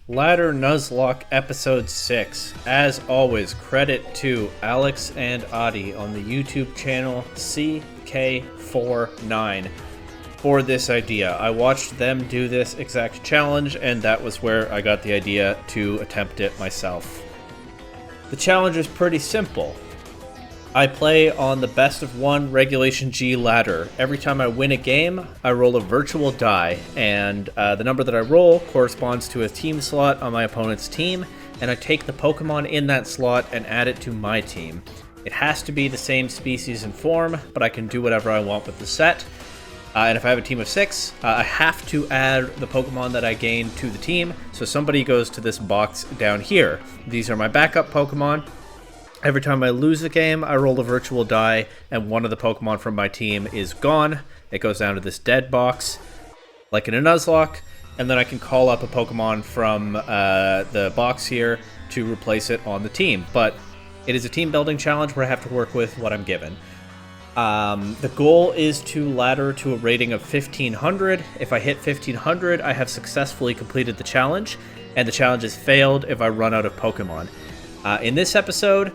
Ladder Nuzlocke Episode 6. As always, credit to Alex and Adi on the YouTube channel CK49 for this idea. I watched them do this exact challenge, and that was where I got the idea to attempt it myself. The challenge is pretty simple. I play on the Best-of-1 Reg G ladder. Every time I win a game, I roll a virtual die, and the number that I roll corresponds to a team slot on my opponent's team, and I take the Pokemon in that slot and add it to my team. It has to be the same species and form, but I can do whatever I want with the set. And if I have a team of 6, I have to add the Pokemon that I gain to the team, so somebody goes to this box down here. These are my backup Pokemon. Every time I lose a game, I roll a virtual die, and one of the Pokemon from my team is gone. It goes down to this dead box, like in a Nuzlocke, and then I can call up a Pokemon from the box here to replace it on the team. But it is a team-building challenge where I have to work with what I'm given. The goal is to ladder to a rating of 1500. If I hit 1500, I have successfully completed the challenge, and the challenge is failed if I run out of Pokemon. In this episode,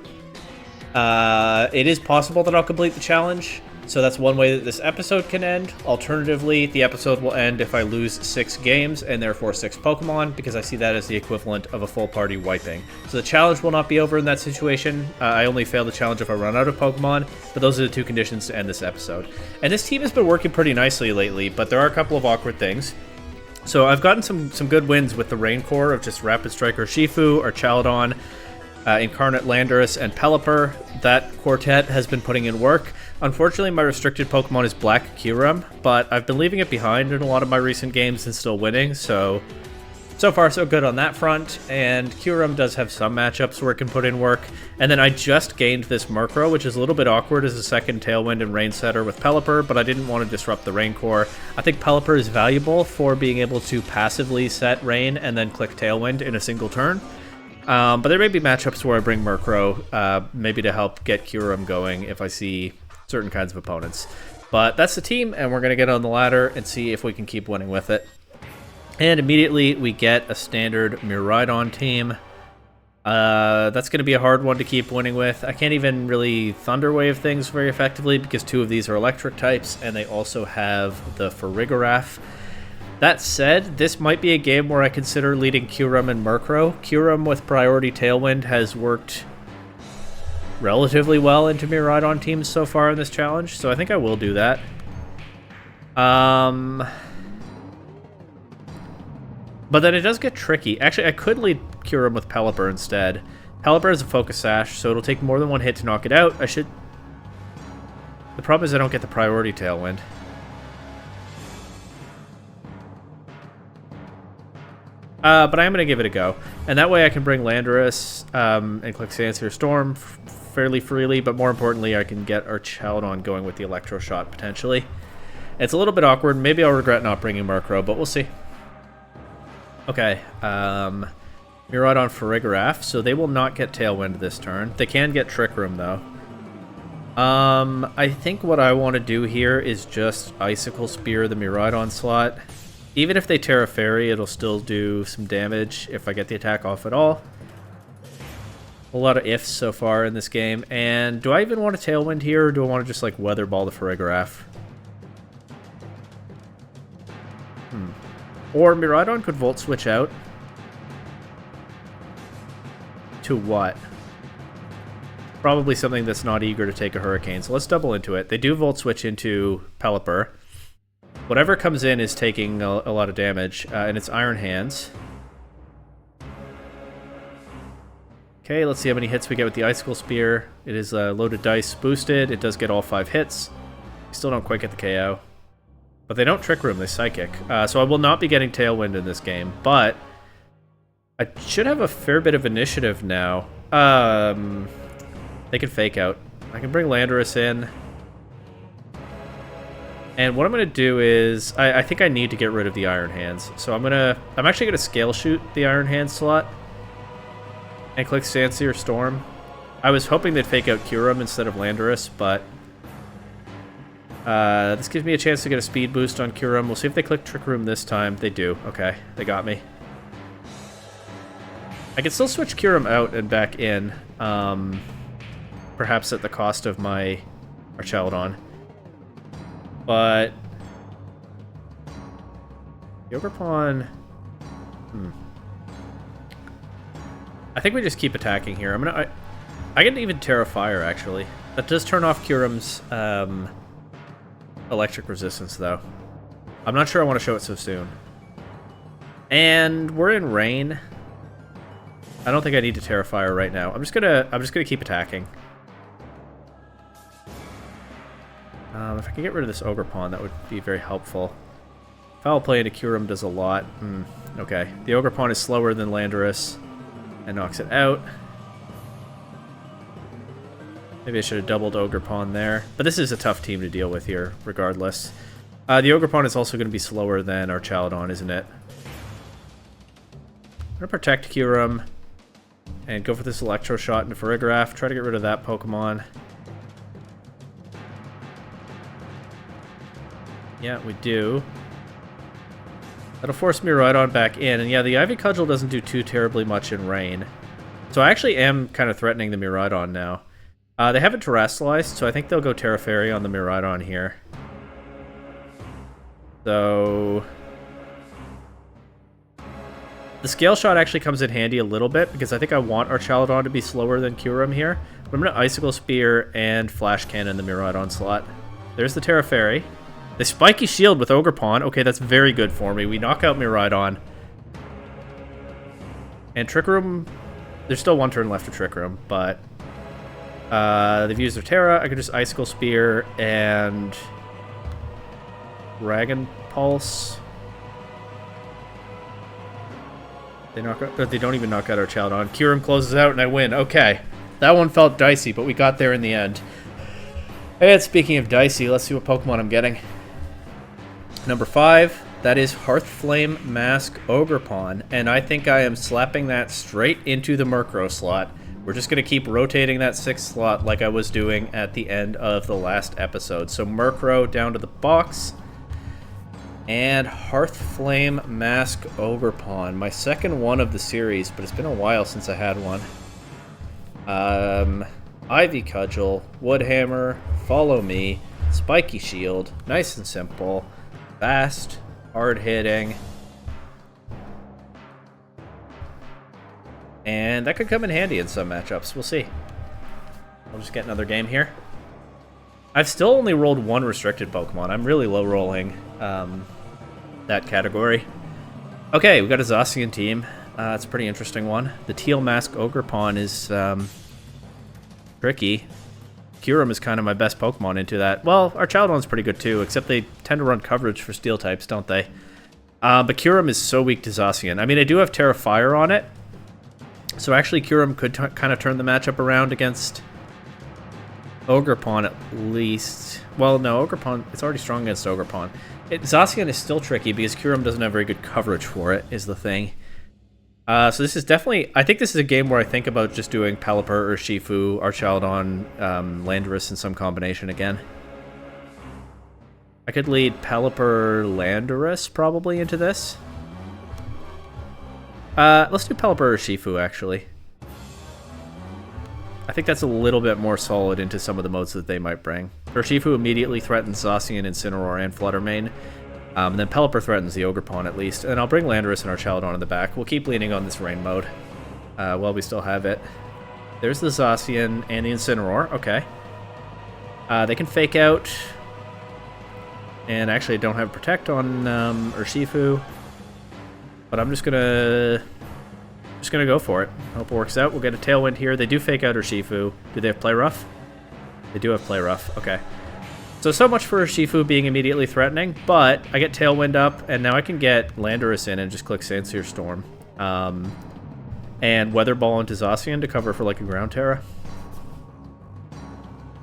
it is possible that I'll complete the challenge, so that's one way that this episode can end. Alternatively, the episode will end if I lose 6 games and therefore 6 Pokemon, because I see that as the equivalent of a full party wiping. So the challenge will not be over in that situation. I only fail the challenge if I run out of Pokemon, but those are the 2 conditions to end this episode. And this team has been working pretty nicely lately, but there are a couple of awkward things. So I've gotten some good wins with the Rain Core of just Rapid Strike Urshifu or Chaladon, Incarnate Landorus, and Pelipper. That quartet has been putting in work. Unfortunately, my restricted Pokemon is Black Kyurem, but I've been leaving it behind in a lot of my recent games and still winning, so far so good on that front, and Kyurem does have some matchups where it can put in work. And then I just gained this Murkrow, which is a little bit awkward as a second Tailwind and Rain setter with Pelipper, but I didn't want to disrupt the Rain Core. I think Pelipper is valuable for being able to passively set Rain and then click Tailwind in a single turn. But there may be matchups where I bring Murkrow, maybe to help get Kyurem going if I see certain kinds of opponents. But that's the team, and we're going to get on the ladder and see if we can keep winning with it. And immediately we get a standard Miraidon team. That's going to be a hard one to keep winning with. I can't even really Thunder Wave things very effectively because 2 of these are electric types, and they also have the Farigiraf. That said, this might be a game where I consider leading Kyurem and Murkrow. Kyurem with priority Tailwind has worked relatively well into Miraidon teams so far in this challenge, so I think I will do that. But then it does get tricky. Actually, I could lead Kyurem with Pelipper instead. Pelipper is a Focus Sash, so it'll take more than 1 hit to knock it out. The problem is I don't get the priority Tailwind. But I am going to give it a go. And that way I can bring Landorus and click Sansir Storm fairly freely, but more importantly, I can get our Chaladon going with the Electro Shot, potentially. It's a little bit awkward. Maybe I'll regret not bringing Murkrow, but we'll see. Okay, Miraidon Farigiraf, so they will not get Tailwind this turn. They can get Trick Room, though. I think what I want to do here is just Icicle Spear the Miraidon slot. Even if they Terra Fairy, it'll still do some damage if I get the attack off at all. A lot of ifs so far in this game. And do I even want a Tailwind here, or do I want to just, like, Weather Ball the Farigiraf? Or Miraidon could Volt Switch out. To what? Probably something that's not eager to take a Hurricane, so let's double into it. They do Volt Switch into Pelipper. Whatever comes in is taking a lot of damage, and it's Iron Hands. Okay, let's see how many hits we get with the Icicle Spear. It is loaded dice boosted. It does get all 5 hits. Still don't quite get the KO. But they don't Trick Room, they Psychic. So I will not be getting Tailwind in this game, but I should have a fair bit of initiative now. They can Fake Out. I can bring Landorus in. And what I'm going to do is, I think I need to get rid of the Iron Hands. So I'm actually going to Scale Shoot the Iron Hands slot. And click Sansir Storm. I was hoping they'd Fake Out Kyurem instead of Landorus, but This gives me a chance to get a speed boost on Kyurem. We'll see if they click Trick Room this time. They do. Okay, they got me. I can still switch Kyurem out and back in, perhaps at the cost of my Archaladon. But Ogerpon... I think we just keep attacking here. I can even Terra Fire, actually. That does turn off Kyurem's electric resistance, though. I'm not sure I want to show it so soon. And we're in rain. I don't think I need to Terra Fire right now. I'm just gonna keep attacking. If I can get rid of this Ogerpon, that would be very helpful. Foul Play into Kyurem does a lot. Okay. The Ogerpon is slower than Landorus and knocks it out. Maybe I should have doubled Ogerpon there. But this is a tough team to deal with here, regardless. The Ogerpon is also going to be slower than Archaladon, isn't it? I'm going to protect Kyurem and go for this Electro Shot into Farigiraf. Try to get rid of that Pokemon. Yeah, we do. That'll force Mewtwo back in. And yeah, the Ivy Cudgel doesn't do too terribly much in rain. So I actually am kind of threatening the Mewtwo now. They haven't terrestrialized, so I think they'll go Terra Fairy on the Mewtwo here. So the Scale Shot actually comes in handy a little bit because I think I want Archaladon to be slower than Kyurem here. But I'm going to Icicle Spear and Flash Cannon the Mewtwo slot. There's the Terra Fairy. The Spiky Shield with Ogerpon. Okay, that's very good for me. We knock out Mewtwo. And Trick Room. There's still one turn left for Trick Room, but they've used their Terra. I could just Icicle Spear and Dragon Pulse. They don't even knock out our Archaladon. Kyurem closes out and I win. Okay. That one felt dicey, but we got there in the end. And speaking of dicey, let's see what Pokemon I'm getting. Number 5, that is Hearthflame Mask Ogerpon, and I think I am slapping that straight into the Murkrow slot. We're just going to keep rotating that 6th slot like I was doing at the end of the last episode. So Murkrow down to the box, and Hearthflame Mask Ogerpon. My second one of the series, but it's been a while since I had one. Ivy Cudgel, Woodhammer, Follow Me, Spiky Shield, nice and simple. Fast, hard-hitting. And that could come in handy in some matchups. We'll see. I'll just get another game here. I've still only rolled one restricted Pokemon. I'm really low rolling that category. Okay, we've got a Zacian team. It's a pretty interesting one. The Teal Mask Ogerpon is tricky. Kyurem is kind of my best Pokemon into that. Well, Archaladon's pretty good too, except they tend to run coverage for Steel types, don't they? But Kyurem is so weak to Zacian. I mean, I do have Terra Fire on it, so actually Kyurem could kind of turn the matchup around against Ogerpon at least. Well, no, Ogerpon, it's already strong against Ogerpon. Zacian is still tricky because Kyurem doesn't have very good coverage for it, is the thing. So this is definitely... I think this is a game where I think about just doing Pelipper, Urshifu, Archaladon, Landorus in some combination again. I could lead Pelipper, Landorus probably into this. Let's do Pelipper, Urshifu, actually. I think that's a little bit more solid into some of the modes that they might bring. Urshifu immediately threatens Zacian, Incineroar, and Fluttermane. And then Pelipper threatens the Ogerpon at least. And I'll bring Landorus and Archaladon in the back. We'll keep leaning on this rain mode while we still have it. There's the Zacian and the Incineroar. Okay. They can fake out. And actually I don't have Protect on Urshifu. But I'm just gonna go for it. Hope it works out. We'll get a Tailwind here. They do fake out Urshifu. Do they have Play Rough? They do have Play Rough. Okay. So much for Urshifu being immediately threatening, but I get Tailwind up, and now I can get Landorus in and just click Sandsear Storm. And Weather Ball into Zacian to cover for like a Ground Terra.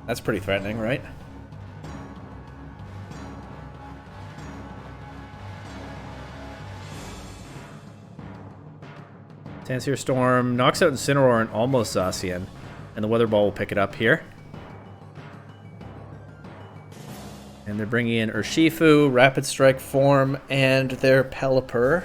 That's pretty threatening, right? Sandsear Storm knocks out Incineroar and almost Zacian, and the Weather Ball will pick it up here. And they're bringing in Urshifu, Rapid Strike form, and their Pelipper.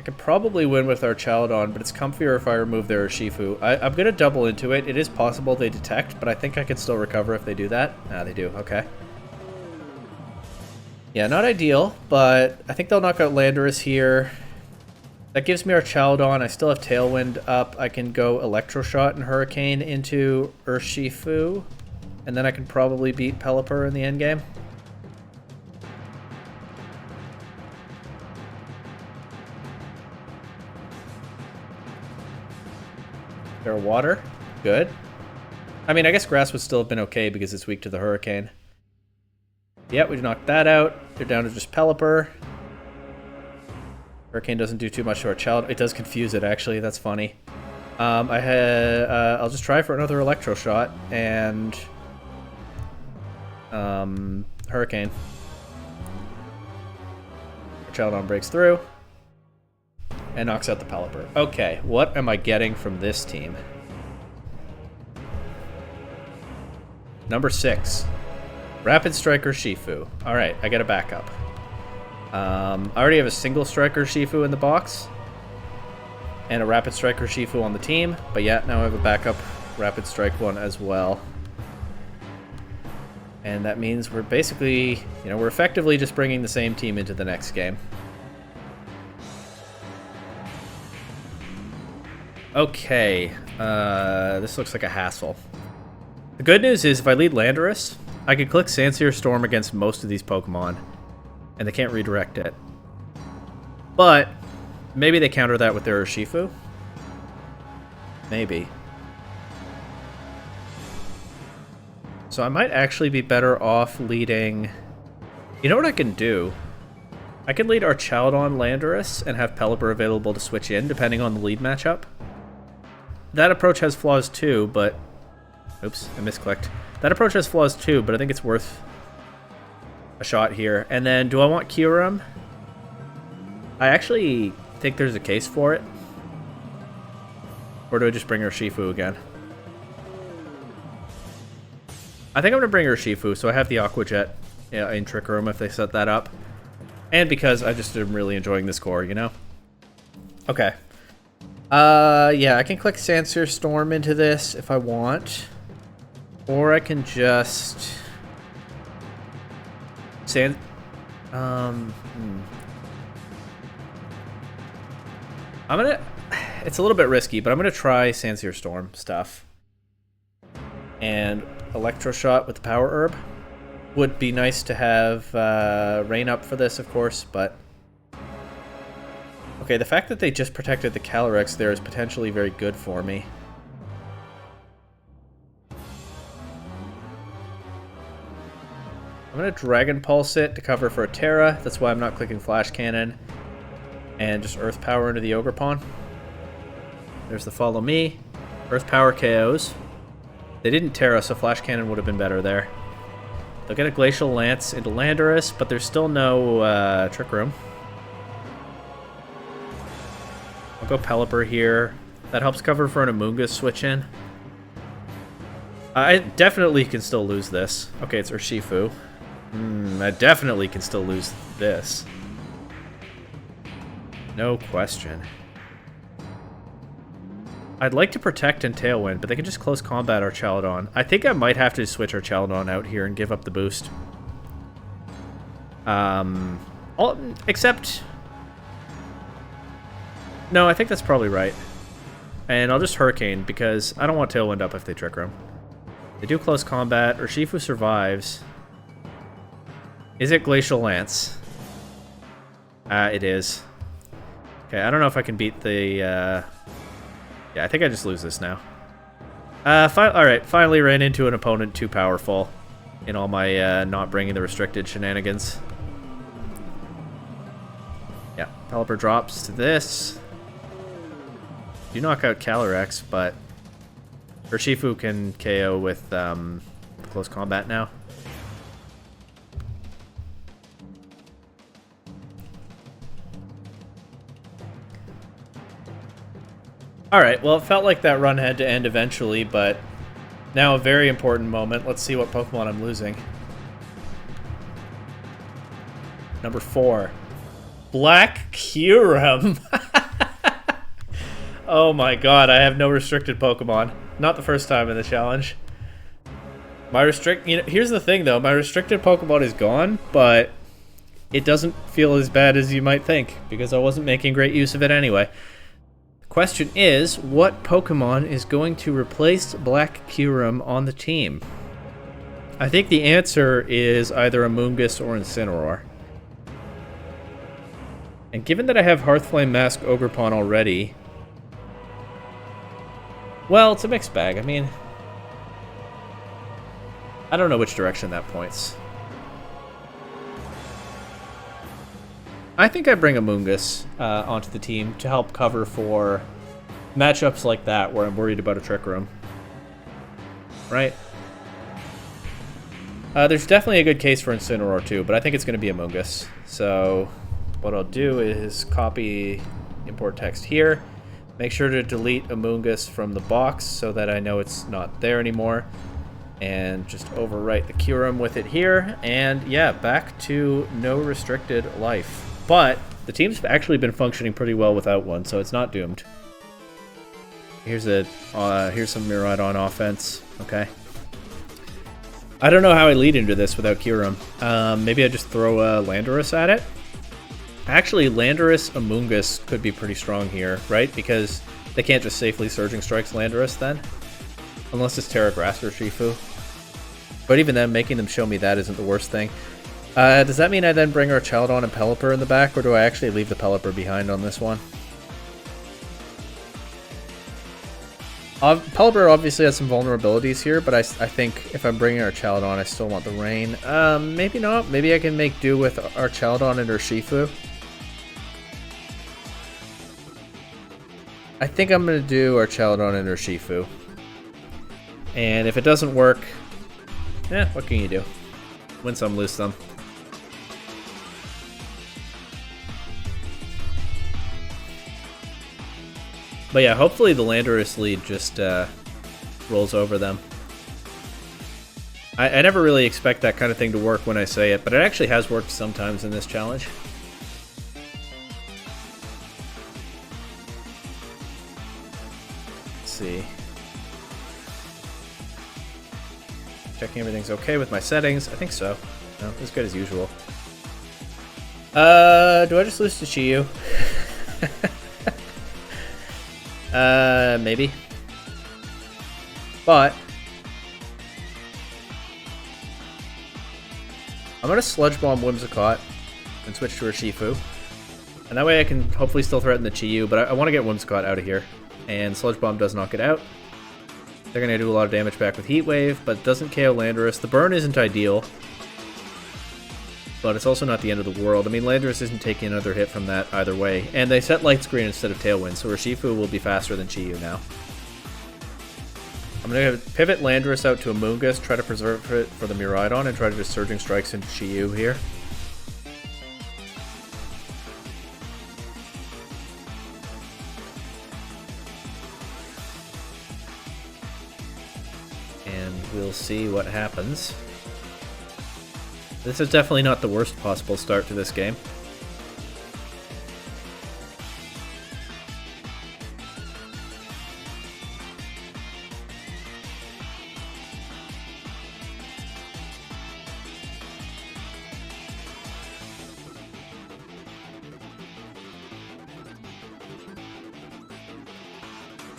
I could probably win with our Chaldon, but it's comfier if I remove their Urshifu. I'm going to double into it. It is possible they detect, but I think I can still recover if they do that. Ah, they do. Okay. Yeah, not ideal, but I think they'll knock out Landorus here. That gives me our Chaldon. I still have Tailwind up. I can go Electroshot and Hurricane into Urshifu, and then I can probably beat Pelipper in the endgame. Their water. Good. I mean, I guess Grass would still have been okay because it's weak to the Hurricane. Yeah, we knocked that out. They're down to just Pelipper. Hurricane doesn't do too much to our Child. It does confuse it, actually. That's funny. I'll just try for another Electroshot and Hurricane. Chaldon breaks through and knocks out the Pelipper. Okay, what am I getting from this team? Number 6. Rapid Strike Urshifu. Alright, I get a backup. I already have a single Strike Urshifu in the box. And a Rapid Strike Urshifu on the team. But yeah, now I have a backup Rapid Strike one as well. And that means we're basically, we're effectively just bringing the same team into the next game. Okay, this looks like a hassle. The good news is if I lead Landorus, I can click Sandsear Storm against most of these Pokemon, and they can't redirect it. But maybe they counter that with their Urshifu? Maybe. So I might actually be better off leading... You know what I can do? I can lead our Chaldon Landorus and have Pelipper available to switch in, depending on the lead matchup. That approach has flaws too, but... Oops, I misclicked. That approach has flaws too, but I think it's worth a shot here. And then, do I want Kyurem? I actually think there's a case for it. Or do I just bring Urshifu again? I think I'm going to bring Urshifu, so I have the Aqua Jet in Trick Room if they set that up. And because I just am really enjoying this core, Okay. Yeah, I can click Sandsear Storm into this if I want. Or I can just... It's a little bit risky, but I'm gonna try Sandsear Storm stuff. And Electroshot with the Power Herb. Would be nice to have Rain up for this, of course, but... Okay, the fact that they just protected the Calyrex there is potentially very good for me. I'm going to Dragon Pulse it to cover for a Terra. That's why I'm not clicking Flash Cannon. And just Earth Power into the Ogerpon. There's the Follow Me. Earth Power KOs. They didn't Terra, so Flash Cannon would have been better there. They'll get a Glacial Lance into Landorus, but there's still no Trick Room. I'll go Pelipper here. That helps cover for an Amoonguss switch in. I definitely can still lose this. Okay, it's Urshifu. I definitely can still lose this. No question. I'd like to protect and Tailwind, but they can just close combat our Chaldon. I think I might have to switch our Chaldon out here and give up the boost. Except... No, I think that's probably right. And I'll just Hurricane, because I don't want Tailwind up if they Trick Room. They do close combat. Urshifu survives. Is it Glacial Lance? It is. Okay, I don't know if I can beat the... Yeah, I think I just lose this now. Alright, finally ran into an opponent too powerful in all my not bringing the restricted shenanigans. Yeah, Pelipper drops to this. Do knock out Calyrex, but Urshifu can KO with close combat now. Alright, well it felt like that run had to end eventually, but now a very important moment. Let's see what Pokemon I'm losing. Number 4. Black Kyurem. Oh my god, I have no restricted Pokemon. Not the first time in the challenge. Here's the thing though, my restricted Pokemon is gone, but it doesn't feel as bad as you might think, because I wasn't making great use of it anyway. The question is, what Pokemon is going to replace Black Kyurem on the team? I think the answer is either Amoonguss or Incineroar. And given that I have Hearthflame Mask Ogerpon already, well, it's a mixed bag. I mean, I don't know which direction that points. I think I bring Amoonguss onto the team to help cover for matchups like that where I'm worried about a Trick Room. Right? There's definitely a good case for Incineroar too, but I think it's going to be Amoonguss. So what I'll do is copy import text here. Make sure to delete Amoonguss from the box so that I know it's not there anymore. And just overwrite the Kyurem with it here. And yeah, back to no restricted life. But the team's actually been functioning pretty well without one, so it's not doomed. Here's some Miraidon offense. Okay. I don't know how I lead into this without Kyurem. Maybe I just throw Landorus at it? Actually, Landorus Amoonguss could be pretty strong here, right? Because they can't just safely Surging Strikes Landorus then. Unless it's Terra Grass Urshifu. But even then, making them show me that isn't the worst thing. Does that mean I then bring our Chaldon and Pelipper in the back, or do I actually leave the Pelipper behind on this one? Pelipper obviously has some vulnerabilities here, but I think if I'm bringing our Chaldon, I still want the Rain. Maybe not. Maybe I can make do with our Chaldon and Urshifu. I think I'm going to do our Chaldon and Urshifu. And if it doesn't work, what can you do? Win some, lose some. But yeah, hopefully the Landorus lead just rolls over them. I never really expect that kind of thing to work when I say it, but it actually has worked sometimes in this challenge. Let's see. Checking everything's okay with my settings. I think so. No, as good as usual. Do I just lose to Chiyu? Maybe. But I'm gonna Sludge Bomb Whimsicott and switch to Urshifu. And that way I can hopefully still threaten the Chiyu, but I want to get Whimsicott out of here. And Sludge Bomb does knock it out. They're gonna do a lot of damage back with Heat Wave, but doesn't KO Landorus. The burn isn't ideal, but it's also not the end of the world. I mean, Landorus isn't taking another hit from that either way. And they set Light Screen instead of Tailwind, so Urshifu will be faster than Chiyu now. I'm going to pivot Landorus out to Amoonguss, try to preserve it for the Miraidon, and try to just Surging Strikes into Chiyu here. And we'll see what happens. This is definitely not the worst possible start to this game.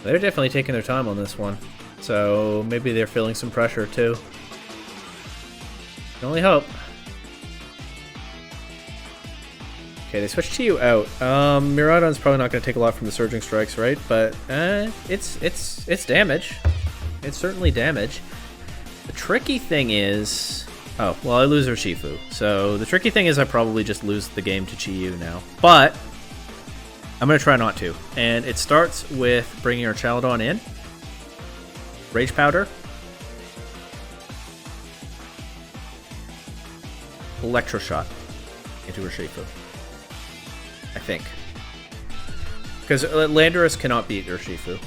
They're definitely taking their time on this one, so maybe they're feeling some pressure too. Can only hope. Okay, they switched Chiyu out. Miraidon's probably not going to take a lot from the Surging Strikes, right? But it's damage. It's certainly damage. The tricky thing is... Oh, well, I lose Urshifu. So the tricky thing is I probably just lose the game to Chiyu now. But I'm going to try not to. And it starts with bringing our Chaldon in. Rage Powder. Electroshock into Urshifu. I think. Because Landorus cannot beat Urshifu.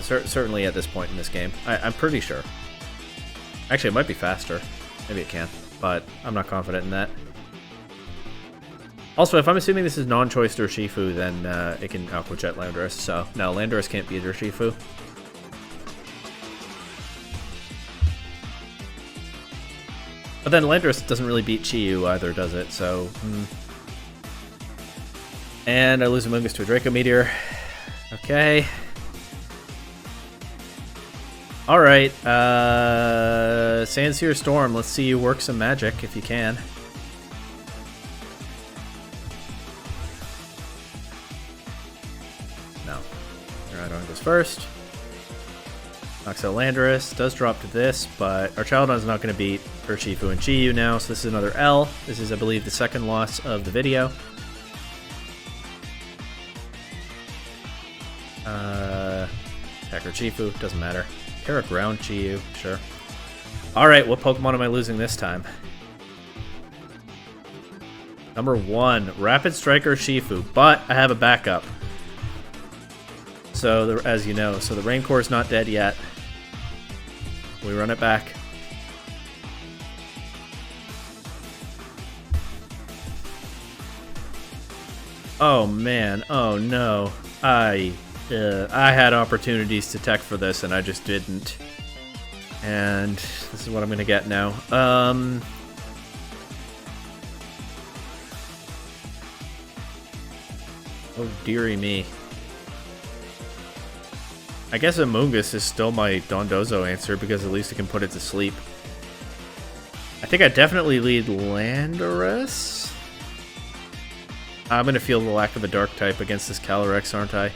Certainly at this point in this game. I'm pretty sure. Actually, it might be faster. Maybe it can. But I'm not confident in that. Also, if I'm assuming this is non-choice Urshifu, then it can Aqua Jet Landorus. So, no, Landorus can't beat Urshifu. But then Landorus doesn't really beat Chi-Yu either, does it? So, And I lose Amoonguss to a Draco Meteor. Okay. Alright, Sandsear Storm, let's see you work some magic if you can. No. Rillaboom goes first. Knocks out Landorus, does drop to this, but our Charmadon's not going to beat Urshifu and Chi-Yu now, so this is another L. This is, I believe, the second loss of the video. Attack Urshifu, doesn't matter. Terra Ground Chi-Yu, sure. Alright, what Pokemon am I losing this time? Number 1, Rapid Strike Urshifu, but I have a backup. So, as you know, so the Raincore is not dead yet. We run it back. Oh man, oh no. I had opportunities to tech for this and I just didn't. And this is what I'm gonna get now. Oh dearie me. I guess Amoonguss is still my Dondozo answer because at least it can put it to sleep. I think I definitely lead Landorus. I'm gonna feel the lack of a dark type against this Calyrex, aren't I?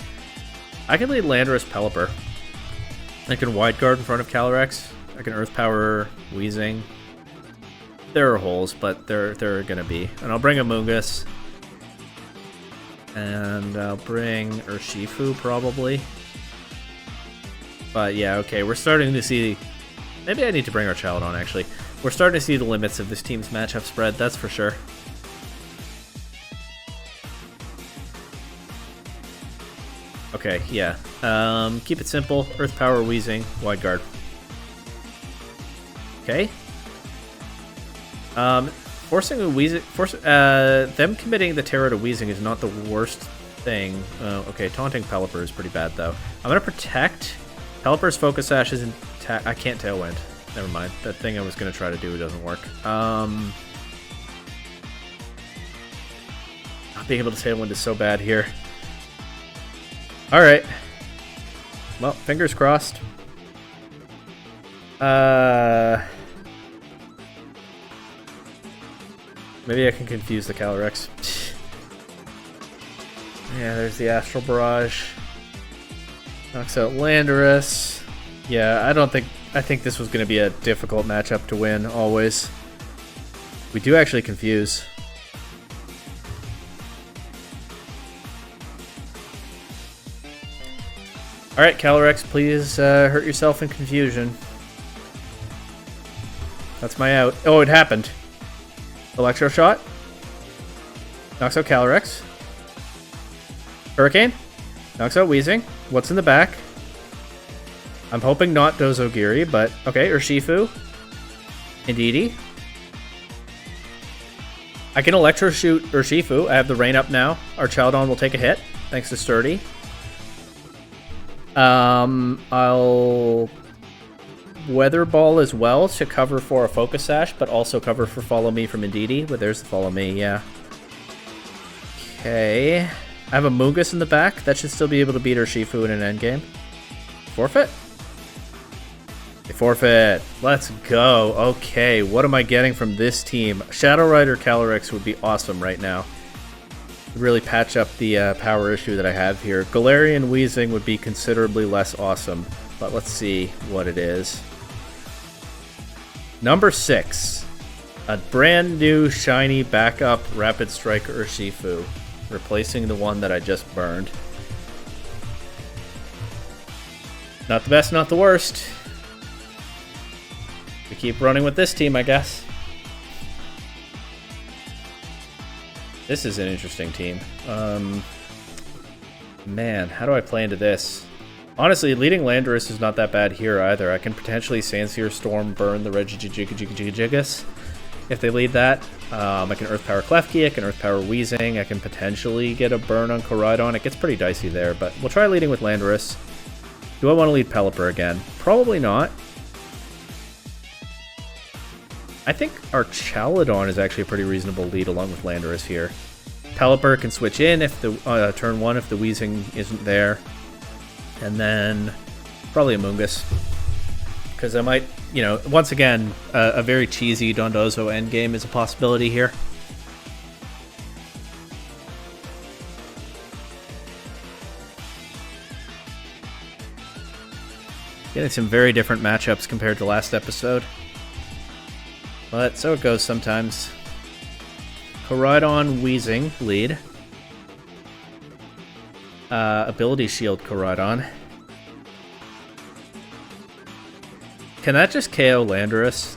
I can lead Landorus Pelipper. I can Wide Guard in front of Calyrex. I can Earth Power Weezing. There are holes, but there are gonna be. And I'll bring Amoonguss. And I'll bring Urshifu probably. But yeah, okay, we're starting to see... Maybe I need to bring our Charmadon, actually. We're starting to see the limits of this team's matchup spread, that's for sure. Okay, yeah. Keep it simple. Earth Power, Weezing, Wide Guard. Okay. Forcing a Weezing... them committing the Terra to Weezing is not the worst thing. Okay, Taunting Pelipper is pretty bad, though. I'm gonna protect... Pelipper's Focus Sash isn't... I can't Tailwind. Never mind. That thing I was going to try to do doesn't work. Not being able to Tailwind is so bad here. Alright. Well, fingers crossed. Maybe I can confuse the Calyrex. Yeah, there's the Astral Barrage. Knocks out Landorus. Yeah, I think this was going to be a difficult matchup to win, always. We do actually confuse. Alright, Calyrex, please hurt yourself in confusion. That's my out. Oh, it happened. Electro Shot. Knocks out Calyrex. Hurricane. Knocks out Weezing. What's in the back? I'm hoping not Dozogiri, but okay, Urshifu. Indeedee. I can Electro Shoot Urshifu. I have the rain up now. Our Charmadon will take a hit, thanks to Sturdy. I'll Weather Ball as well to cover for a Focus Sash, but also cover for Follow Me from Indeedee. But there's the Follow Me, yeah. Okay. I have a Amoonguss in the back. That should still be able to beat Urshifu in an endgame. Forfeit? They forfeit. Let's go. Okay, what am I getting from this team? Shadow Rider Calyrex would be awesome right now. Really patch up the power issue that I have here. Galarian Weezing would be considerably less awesome, but let's see what it is. Number 6. A brand new shiny backup Rapid Strike Urshifu. Replacing the one that I just burned. Not the best, not the worst. We keep running with this team, I guess. This is an interesting team. Man, how do I play into this? Honestly, leading Landorus is not that bad here either. I can potentially Sandsear Storm burn the Regigigas. if they lead that. I can Earth Power Klefki, I can Earth Power Weezing, I can potentially get a burn on Koraidon. It gets pretty dicey there, but we'll try leading with Landorus. Do I want to lead Pelipper again? Probably not. I think our Chaladon is actually a pretty reasonable lead along with Landorus here. Pelipper can switch in if the turn 1 if the Weezing isn't there. And then probably a Mungus. Because I might, you know, once again, a very cheesy Dondozo endgame is a possibility here. Getting some very different matchups compared to last episode. But so it goes sometimes. Koraidon, Weezing, lead. Ability Shield Koraidon. Can that just KO Landorus?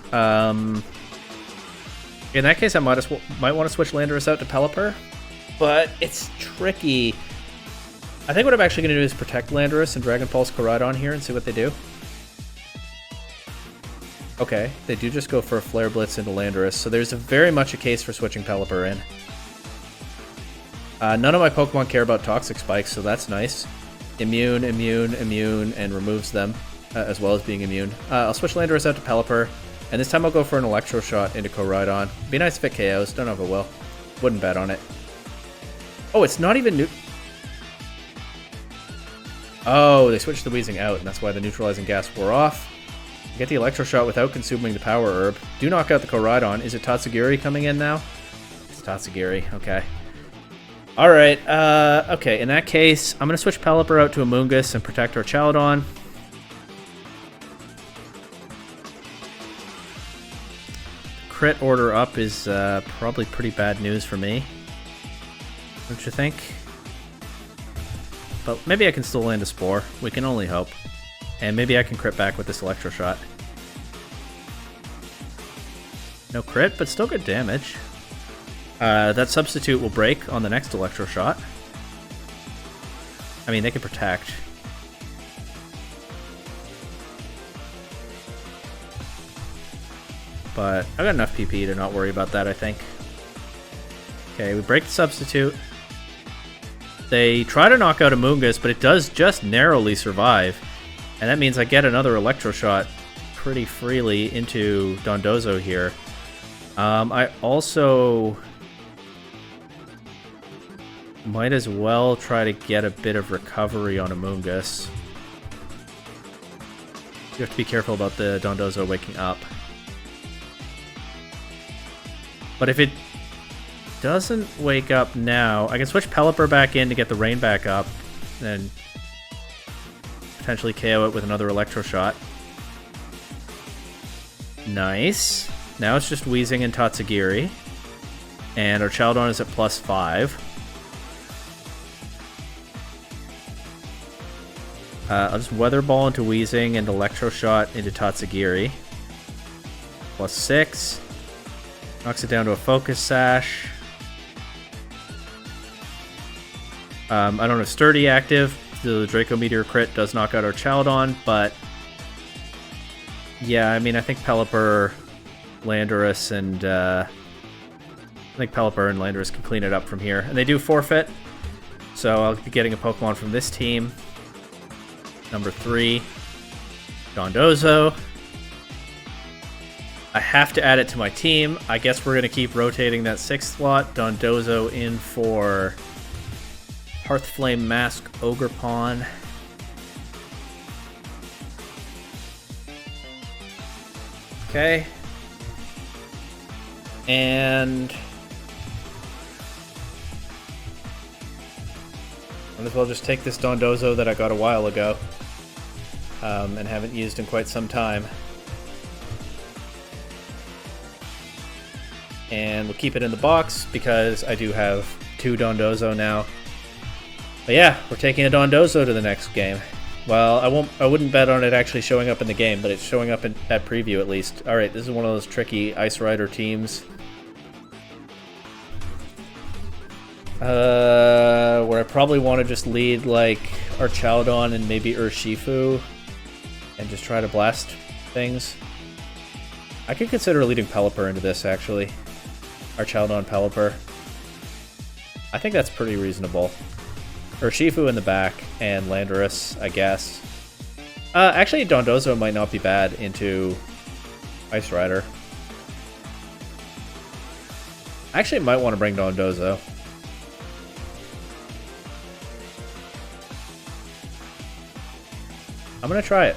In that case, I might want to switch Landorus out to Pelipper. But it's tricky. I think what I'm actually going to do is protect Landorus and Dragon Pulse Koraidon here and see what they do. Okay, they do just go for a Flare Blitz into Landorus, so there's very much a case for switching Pelipper in. None of my Pokemon care about Toxic Spikes, so that's nice. Immune, immune, immune, and removes them, as well as being immune. I'll switch Landorus out to Pelipper, and this time I'll go for an Electro Shot into Koraidon. Be nice if it KOs, don't know if it will. Wouldn't bet on it. Oh, it's not even new. Oh, they switched the Weezing out, and that's why the Neutralizing Gas wore off. Get the Electro Shot without consuming the Power Herb. Do knock out the Koraidon. Is it Tatsugiri coming in now? It's Tatsugiri, okay. Alright, okay, in that case, I'm going to switch Pelipper out to a Mungus and protect our Chaladon. Crit order up is probably pretty bad news for me. Don't you think? But maybe I can still land a Spore. We can only hope. And maybe I can crit back with this Electro Shot. No crit, but still good damage. That Substitute will break on the next Electro Shot. I mean, they can protect. But I've got enough PP to not worry about that, I think. Okay, we break the Substitute. They try to knock out a Mungus, but it does just narrowly survive. And that means I get another Electro Shot pretty freely into Dondozo here. I also might as well try to get a bit of recovery on a Mungus. You have to be careful about the Dondozo waking up. But if it doesn't wake up now, I can switch Pelipper back in to get the rain back up, and potentially KO it with another Electro Shot. Nice. Now it's just Weezing and Tatsugiri. And our Chaladon is at +5. I'll just Weather Ball into Weezing and Electro Shot into Tatsugiri. +6. Knocks it down to a Focus Sash. I don't have Sturdy active. The Draco Meteor crit does knock out our Chaladon, but yeah, I mean, I think Pelipper, Landorus, and I think Pelipper and Landorus can clean it up from here. And they do forfeit, so I'll be getting a Pokemon from this team. Number 3, Dondozo. I have to add it to my team. I guess we're going to keep rotating that 6th slot. Dondozo in for Hearthflame Mask Ogerpon. Okay. And might as well just take this Dondozo that I got a while ago and haven't used in quite some time. And we'll keep it in the box because I do have 2 Dondozo now. But yeah, we're taking a Dondozo to the next game. Well, I wouldn't bet on it actually showing up in the game, but it's showing up at preview at least. Alright, this is one of those tricky Ice Rider teams. Where I probably want to just lead like our Chaladon and maybe Urshifu and just try to blast things. I could consider leading Pelipper into this, actually. Archaludon Pelipper. I think that's pretty reasonable. Urshifu in the back, and Landorus, I guess. Actually, Dondozo might not be bad into Ice Rider. I actually might want to bring Dondozo. I'm going to try it.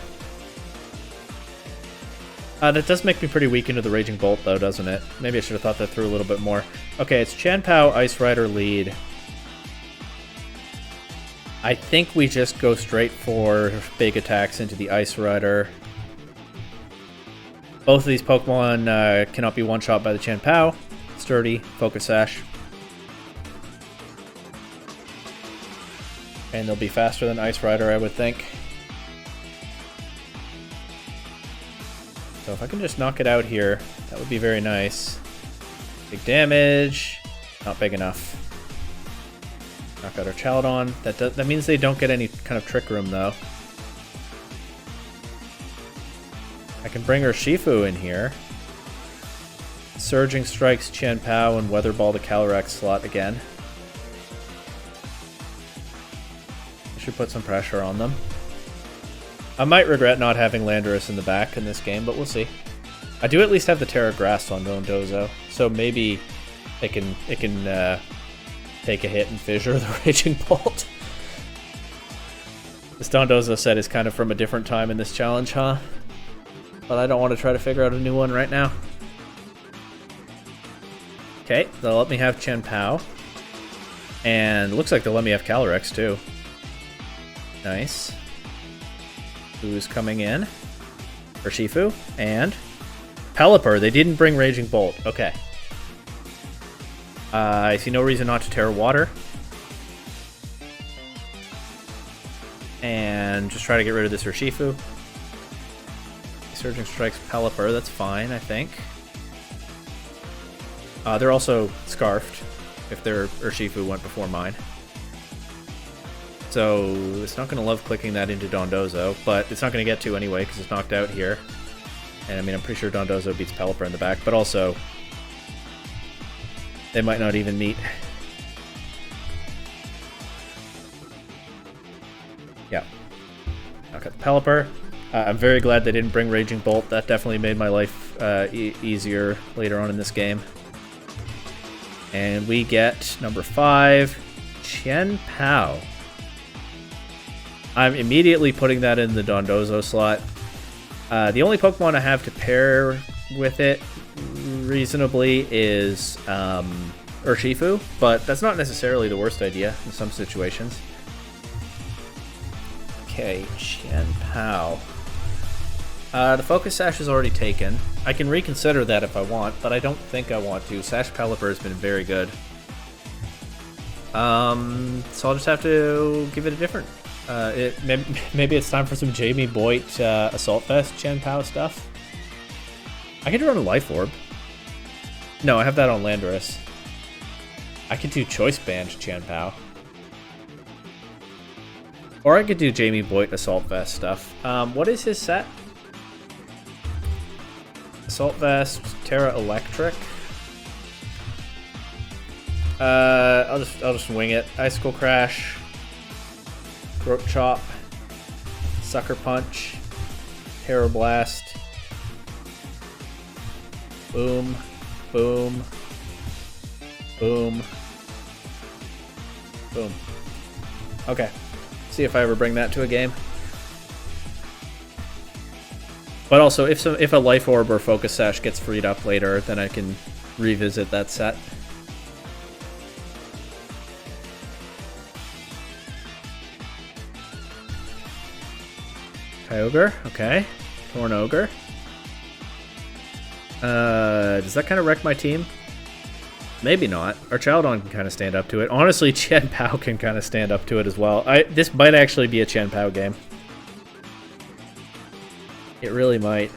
That does make me pretty weak into the Raging Bolt, though, doesn't it? Maybe I should have thought that through a little bit more. Okay, it's Chien-Pao, Ice Rider lead. I think we just go straight for big attacks into the Ice Rider. Both of these Pokemon cannot be one-shot by the Chien-Pao. Sturdy, Focus Sash. And they'll be faster than Ice Rider, I would think. So if I can just knock it out here, that would be very nice. Big damage. Not big enough. Knock out our Archaludon. That means they don't get any kind of Trick Room, though. I can bring Urshifu in here. Surging Strikes Chien-Pao and Weather Ball the Calyrex slot again. I should put some pressure on them. I might regret not having Landorus in the back in this game, but we'll see. I do at least have the Terra Grass on Dondozo, so maybe it can take a hit and fissure the Raging Bolt. This Dondozo set is kind of from a different time in this challenge, huh? But I don't want to try to figure out a new one right now. Okay, they'll let me have Chien-Pao. And looks like they'll let me have Calyrex, too. Nice. Who's coming in? Urshifu and Pelipper. They didn't bring Raging Bolt. Okay. I see no reason not to Terra Water. And just try to get rid of this Urshifu. Surging Strikes Pelipper. That's fine, I think. They're also Scarfed if their Urshifu went before mine. So it's not going to love clicking that into Dondozo, but it's not going to get to anyway because it's knocked out here. And I mean, I'm pretty sure Dondozo beats Pelipper in the back, but also they might not even meet. Yeah. Okay, Pelipper. I'm very glad they didn't bring Raging Bolt. That definitely made my life easier later on in this game. And we get number 5, Chien-Pao. I'm immediately putting that in the Dondozo slot. The only Pokemon I have to pair with it reasonably is Urshifu, but that's not necessarily the worst idea in some situations. Okay, Chien-Pao. The Focus Sash is already taken. I can reconsider that if I want, but I don't think I want to. Sash Pelipper has been very good. So I'll just have to give it a different... maybe it's time for some Jamie Boyd Assault Vest Chien-Pao stuff. I could run a Life Orb. No, I have that on Landorus. I could do Choice Band Chien-Pao. Or I could do Jamie Boyd Assault Vest stuff. What is his set? Assault Vest, Terra Electric. I'll just wing it. Icicle Crash. Throat Chop, Sucker Punch, Terror Blast, boom, boom, boom, boom. Okay, see if I ever bring that to a game. But also, if a Life Orb or Focus Sash gets freed up later, then I can revisit that set. Kyogre, okay. Torn Ogre. Does that kind of wreck my team? Maybe not. Archaludon can kind of stand up to it. Honestly, Chien-Pao can kind of stand up to it as well. This might actually be a Chien-Pao game. It really might.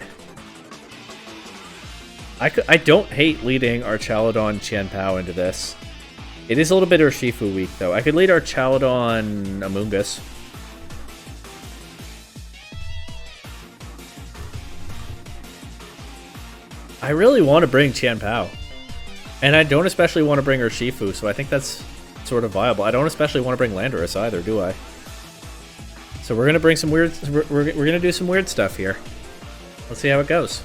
I don't hate leading Archaludon Chien-Pao into this. It is a little bit Urshifu weak, though. I could lead Archaludon Amoonguss. I really want to bring Qianpao. And I don't especially want to bring Urshifu, so I think that's sort of viable. I don't especially want to bring Landorus either, do I? So we're gonna bring some weird. We're gonna do some weird stuff here. Let's see how it goes.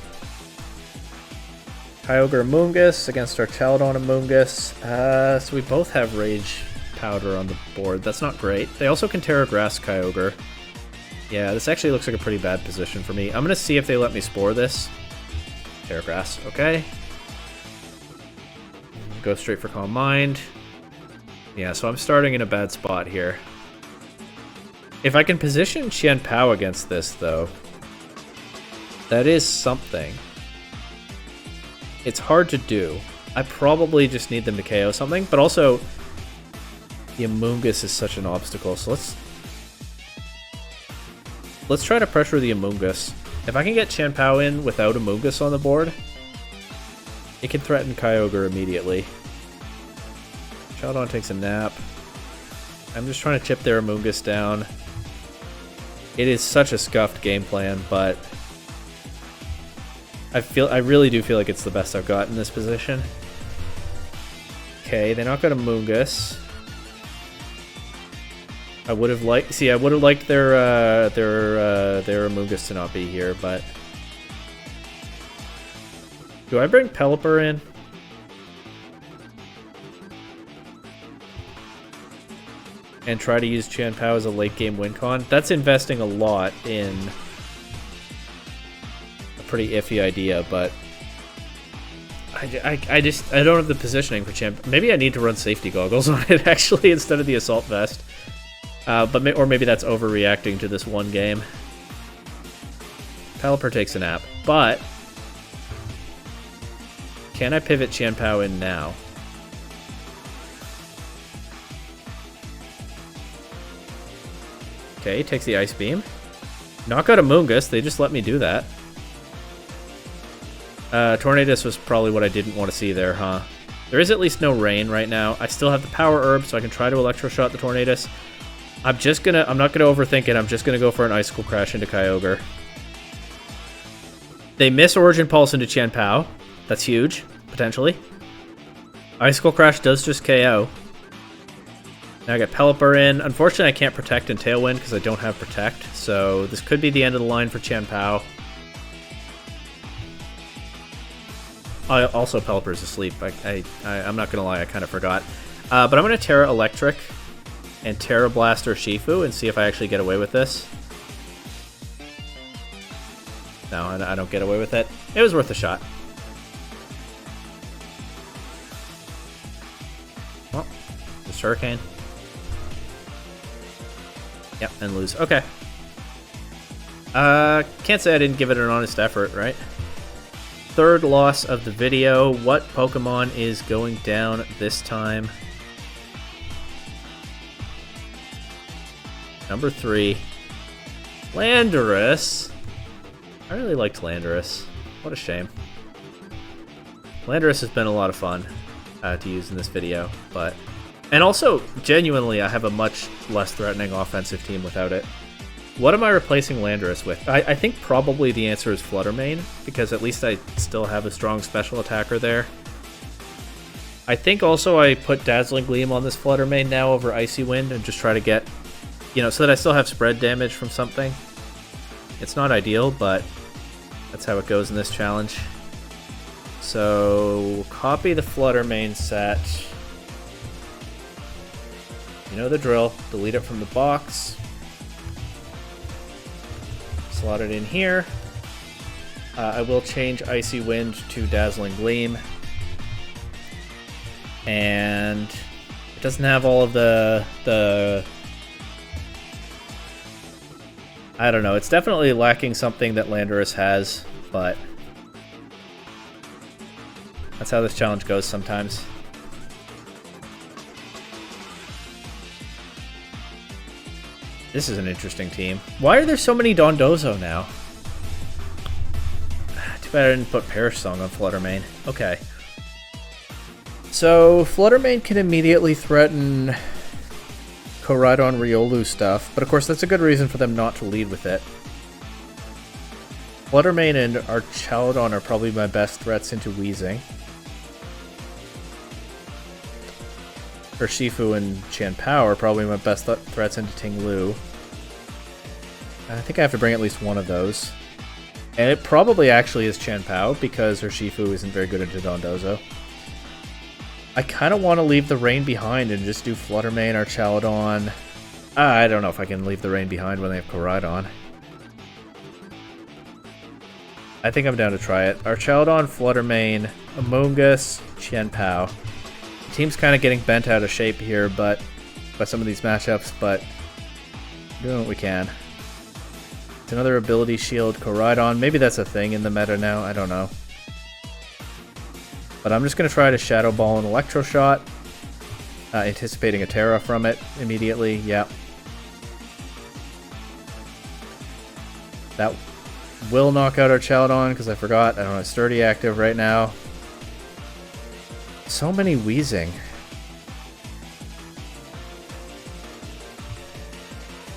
Kyogre Amoonguss against our Chaladon Amoonguss. So we both have Rage Powder on the board. That's not great. They also can Terra Grass Kyogre. Yeah, this actually looks like a pretty bad position for me. I'm gonna see if they let me Spore this. Terra Grass, okay. Go straight for Calm Mind. Yeah, so I'm starting in a bad spot here. If I can position Qianpao against this, though, that is something. It's hard to do. I probably just need them to KO something, but also the Amoonguss is such an obstacle, so let's try to pressure the Amoonguss. If I can get Qianpao in without Amoonguss on the board, it can threaten Kyogre immediately. Chaladon takes a nap. I'm just trying to chip their Amoonguss down. It is such a scuffed game plan, but I really do feel like it's the best I've got in this position. Okay, they knock out Amoonguss. I would have liked their Amoonguss to not be here, but do I bring Pelipper in? And try to use Qianpao as a late game win con? That's investing a lot in a pretty iffy idea, but I don't have the positioning for Qianpao. Maybe I need to run safety goggles on it actually instead of the assault vest. Or maybe that's overreacting to this one game. Pelipper takes a nap, but can I pivot Qianpao in now? Okay, takes the Ice Beam. Knock out Amoonguss, they just let me do that. Tornadus was probably what I didn't want to see there, huh? There is at least no rain right now. I still have the Power Herb, so I can try to Electro Shot the Tornadus. I'm not gonna overthink it, I'm just gonna go for an Icicle Crash into Kyogre. They miss Origin Pulse into Qianpao. That's huge, potentially. Icicle Crash does just KO. Now I got Pelipper in. Unfortunately, I can't Protect and Tailwind because I don't have Protect, so this could be the end of the line for Qianpao. Also, Pelipper's asleep. I'm not going to lie, I kind of forgot. But I'm going to Terra Electric and Terra Blast Urshifu and see if I actually get away with this. No, I don't get away with it. It was worth a shot. Well, just Hurricane. Yep, and lose. Okay. Can't say I didn't give it an honest effort, right? Third loss of the video. What Pokemon is going down this time? Number 3. Landorus. I really liked Landorus. What a shame. Landorus has been a lot of fun to use in this video, but... And also, genuinely, I have a much less threatening offensive team without it. What am I replacing Landorus with? I think probably the answer is Flutter Mane, because at least I still have a strong special attacker there. I think also I put Dazzling Gleam on this Flutter Mane now over Icy Wind and just try to get, so that I still have spread damage from something. It's not ideal, but that's how it goes in this challenge. So, copy the Flutter Mane set. You know the drill. Delete it from the box. Slot it in here. I will change Icy Wind to Dazzling Gleam. And it doesn't have all of the I don't know. It's definitely lacking something that Landorus has, but that's how this challenge goes sometimes. This is an interesting team. Why are there so many Dondozo now? Too bad I didn't put Perish Song on Flutter Mane. Okay. So, Flutter Mane can immediately threaten Koraidon Riolu stuff, but of course that's a good reason for them not to lead with it. Fluttermane and Archaludon are probably my best threats into Weezing. Urshifu and Chien-Pao are probably my best threats into Ting-Lu. I think I have to bring at least one of those. And it probably actually is Chien-Pao, because Urshifu isn't very good into Dondozo. I kind of want to leave the rain behind and just do Fluttermane, Archaludon. I don't know if I can leave the rain behind when they have Koraidon. I think I'm down to try it. Archaludon, Fluttermane, Amoonguss, Chien-Pao. The team's kind of getting bent out of shape here, but by some of these matchups, but doing what we can. It's another ability shield, Koraidon. Maybe that's a thing in the meta now. I don't know. But I'm just going to try to Shadow Ball and Electro Shot. Anticipating a Terra from it immediately. Yeah. That will knock out our Archaludon because I forgot. I don't have Sturdy active right now. So many Weezing.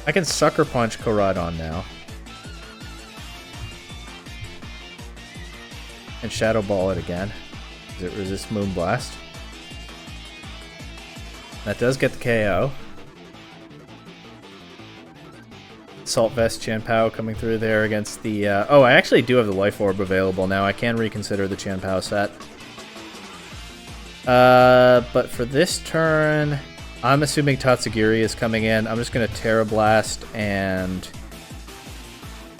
I can Sucker Punch Koraidon now. And Shadow Ball it again. Does it resist Moonblast? That does get the KO. Assault Vest Chien-Pao coming through there against the... oh, I actually do have the Life Orb available now. I can reconsider the Chien-Pao set. But for this turn, I'm assuming Tatsugiri is coming in. I'm just going to Terra Blast and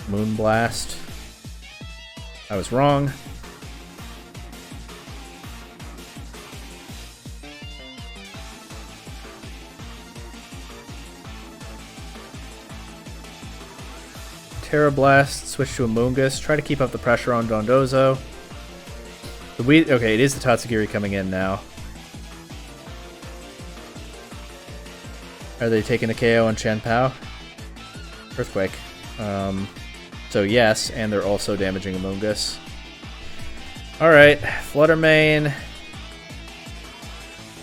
Moonblast. I was wrong. Terra Blast, switch to Amoonguss, try to keep up the pressure on Dondozo. Okay, it is the Tatsugiri coming in now. Are they taking the KO on Chien-Pao? Earthquake. So yes, and they're also damaging Amoonguss. Alright, Fluttermane.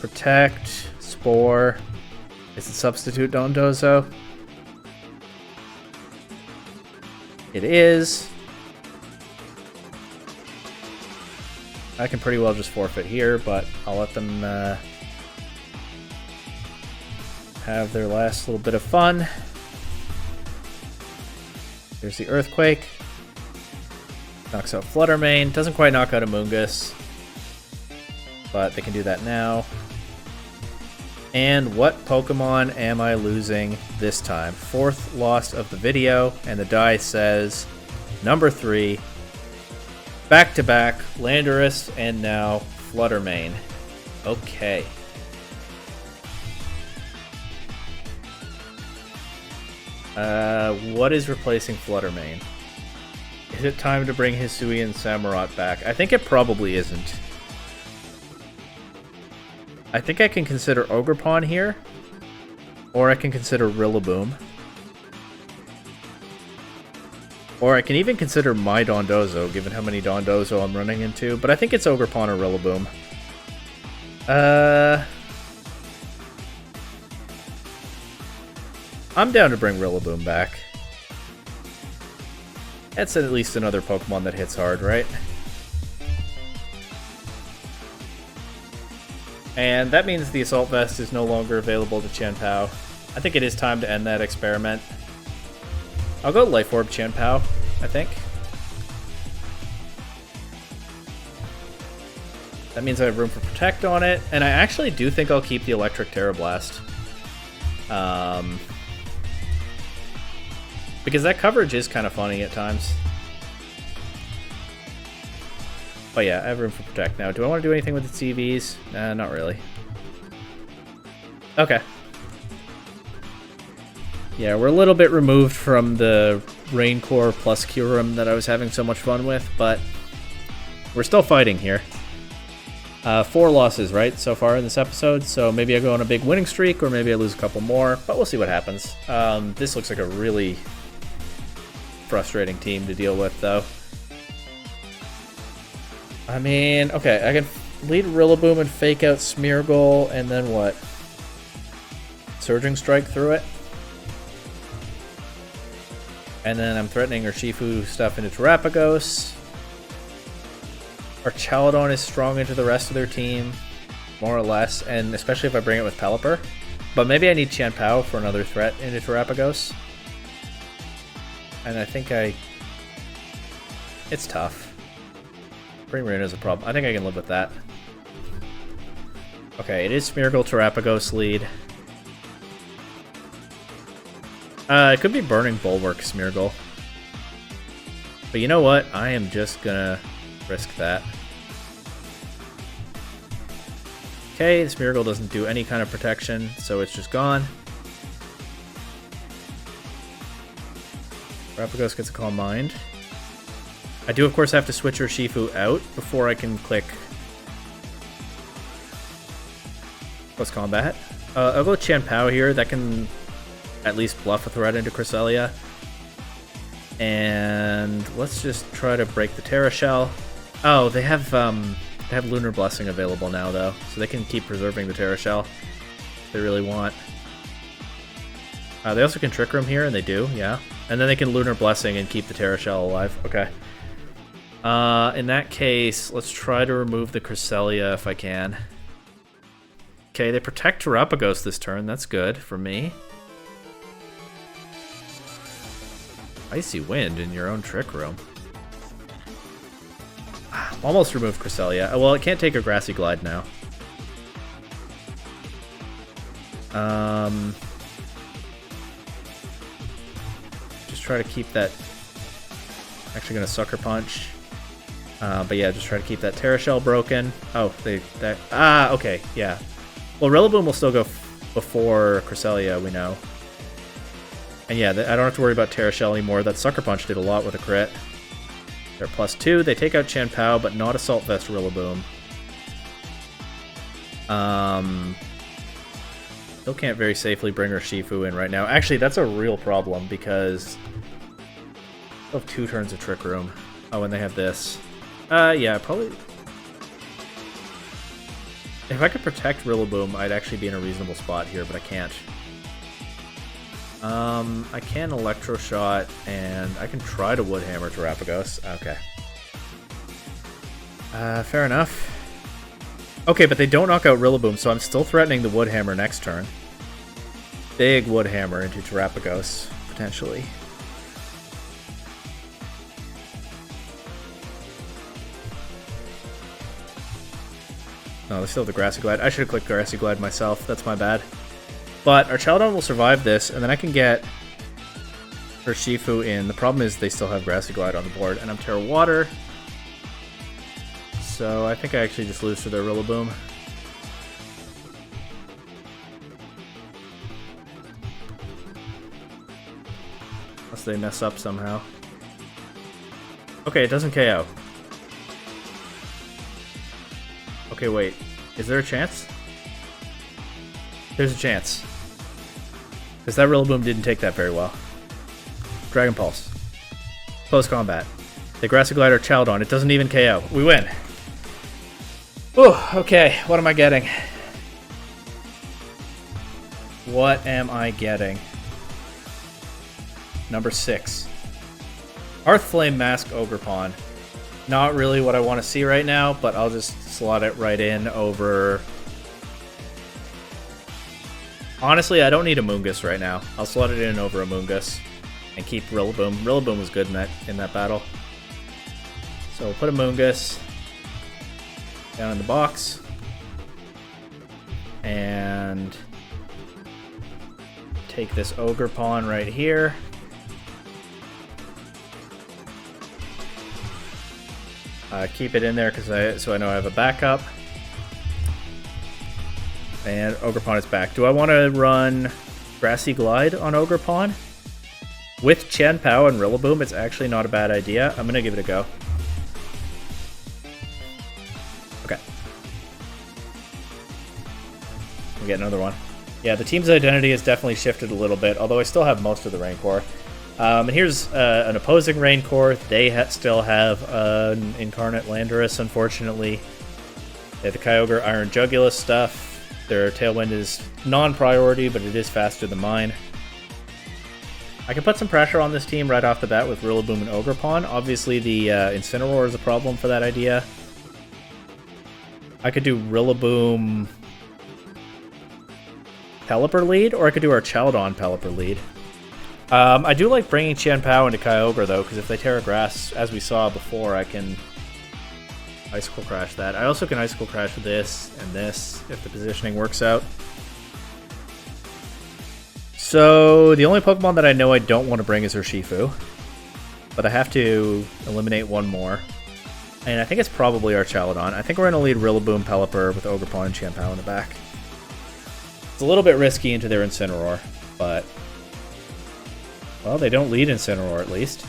Protect. Spore. Is it substitute Dondozo? It is. I can pretty well just forfeit here, but I'll let them have their last little bit of fun. There's the Earthquake. Knocks out Fluttermane. Doesn't quite knock out Amoonguss, but they can do that now. And what Pokemon am I losing this time? Fourth loss of the video, and the die says number 3. Back-to-back, Landorus, and now Fluttermane. Okay. What is replacing Fluttermane? Is it time to bring Hisui and Samurott back? I think it probably isn't. I think I can consider Ogerpon here, or I can consider Rillaboom. Or I can even consider my Dondozo, given how many Dondozo I'm running into, but I think it's Ogerpon or Rillaboom. I'm down to bring Rillaboom back. That's at least another Pokemon that hits hard, right? And that means the Assault Vest is no longer available to Chien-Pao. I think it is time to end that experiment. I'll go Life Orb Chien-Pao, I think. That means I have room for Protect on it, and I actually do think I'll keep the Electric Terra Blast. Because that coverage is kind of funny at times. But yeah, I have room for Protect now. Do I want to do anything with the CVs? Not really. Okay. Yeah, we're a little bit removed from the Rain Core plus Kyurem that I was having so much fun with, but we're still fighting here. 4 losses, right, so far in this episode, so maybe I go on a big winning streak, or maybe I lose a couple more, but we'll see what happens. This looks like a really frustrating team to deal with, though. I mean, okay, I can lead Rillaboom and fake out Smeargle, and then what? Surging Strike through it? And then I'm threatening Urshifu stuff into Terapagos. Our Chaladon is strong into the rest of their team, more or less, and especially if I bring it with Pelipper. But maybe I need Chien-Pao for another threat into Terapagos. And I think it's tough. Primarina is a problem. I think I can live with that. Okay, it is Smeargle Terapagos lead. It could be Burning Bulwark Smeargle. But you know what? I am just gonna risk that. Okay, the Smeargle doesn't do any kind of protection, so it's just gone. Terapagos gets a Calm Mind. I do, of course, have to switch Urshifu out before I can click Close Combat. I'll go Chien-Pao here. That can at least bluff a threat into Cresselia. And let's just try to break the Terra Shell. Oh, they have Lunar Blessing available now, though, so they can keep preserving the Terra Shell if they really want. They also can Trick Room here, and they do, yeah. And then they can Lunar Blessing and keep the Terra Shell alive. Okay. In that case, let's try to remove the Cresselia if I can. Okay, they protect Terapagos this turn. That's good for me. Icy Wind in your own Trick Room. Almost removed Cresselia. Well, it can't take a Grassy Glide now. Just try to keep that... Actually gonna Sucker Punch. But yeah, just try to keep that Terra Shell broken. Oh, okay, yeah. Well, Rillaboom will still go before Cresselia, we know. And yeah, I don't have to worry about Terra Shell anymore. That Sucker Punch did a lot with a crit. They're +2. They take out Chien-Pao, but not Assault Vest Rillaboom. Still can't very safely bring Urshifu in right now. Actually, that's a real problem because I have 2 turns of Trick Room. Oh, and they have this. Yeah, probably... If I could protect Rillaboom, I'd actually be in a reasonable spot here, but I can't. I can Electro Shot, and I can try to Woodhammer Terapagos. Okay. Fair enough. Okay, but they don't knock out Rillaboom, so I'm still threatening the Woodhammer next turn. Big Woodhammer into Terapagos, potentially. No, they still have the Grassy Glide. I should have clicked Grassy Glide myself. That's my bad. But our Chaladon will survive this, and then I can get Urshifu in. The problem is they still have Grassy Glide on the board, and I'm Terra Water. So I think I actually just lose to their Rillaboom. Unless they mess up somehow. Okay, it doesn't KO. Okay, wait. Is there a chance? There's a chance. Because that Rillaboom didn't take that very well. Dragon Pulse. Close Combat. The Grassy Glider Chaladon. It doesn't even KO. We win. Ooh, okay. What am I getting? What am I getting? Number 6. Hearthflame Mask Ogerpon. Not really what I want to see right now, but I'll just slot it right in over... Honestly, I don't need a Moongus right now. I'll slot it in over a Moongus and keep Rillaboom. Rillaboom was good in that battle. So we'll put a Moongus down in the box. And take this Ogerpon right here. Keep it in there so I know I have a backup. And Ogerpon is back. Do I want to run Grassy Glide on Ogerpon? With Chien-Pao and Rillaboom, it's actually not a bad idea. I'm going to give it a go. Okay. We get another one. Yeah, the team's identity has definitely shifted a little bit, although I still have most of the Rancor. And here's an opposing Rancor. They still have an Incarnate Landorus, unfortunately. They have the Kyogre Iron Jugulus stuff. Their Tailwind is non-priority, but it is faster than mine. I can put some pressure on this team right off the bat with Rillaboom and Ogerpon. Obviously, the Incineroar is a problem for that idea. I could do Rillaboom Pelipper lead, or I could do our Chaldon Pelipper lead. I do like bringing Qianpao into Kyogre, though, because if they Terra Grass, as we saw before, I can Icicle Crash that. I also can Icicle Crash this and this, if the positioning works out. So, the only Pokemon that I know I don't want to bring is Urshifu. But I have to eliminate one more. And I think it's probably our Chaldon. I think we're going to lead Rillaboom, Pelipper with Ogerpon and Qianpao in the back. It's a little bit risky into their Incineroar, but... well, they don't lead Incineroar, at least.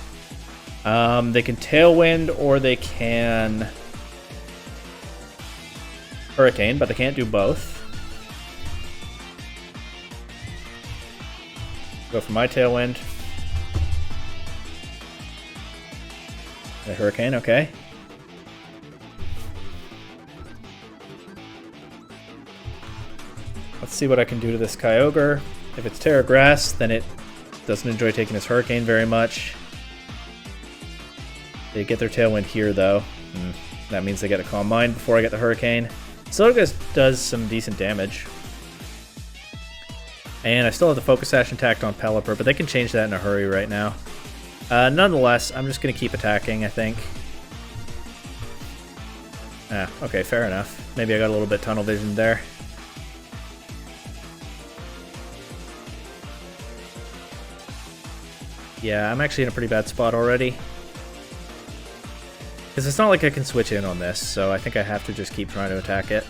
They can Tailwind, or they can... Hurricane, but they can't do both. Go for my Tailwind. A Hurricane, okay. Let's see what I can do to this Kyogre. If it's Terra Grass, then it doesn't enjoy taking his Hurricane very much. They get their Tailwind here, though. That means they get a Calm Mind before I get the Hurricane. Slowgas does some decent damage. And I still have the Focus Sash intact on Pelipper, but they can change that in a hurry right now. Nonetheless, I'm just going to keep attacking, I think. Okay, fair enough. Maybe I got a little bit tunnel vision there. Yeah, I'm actually in a pretty bad spot already. Because it's not like I can switch in on this, so I think I have to just keep trying to attack it.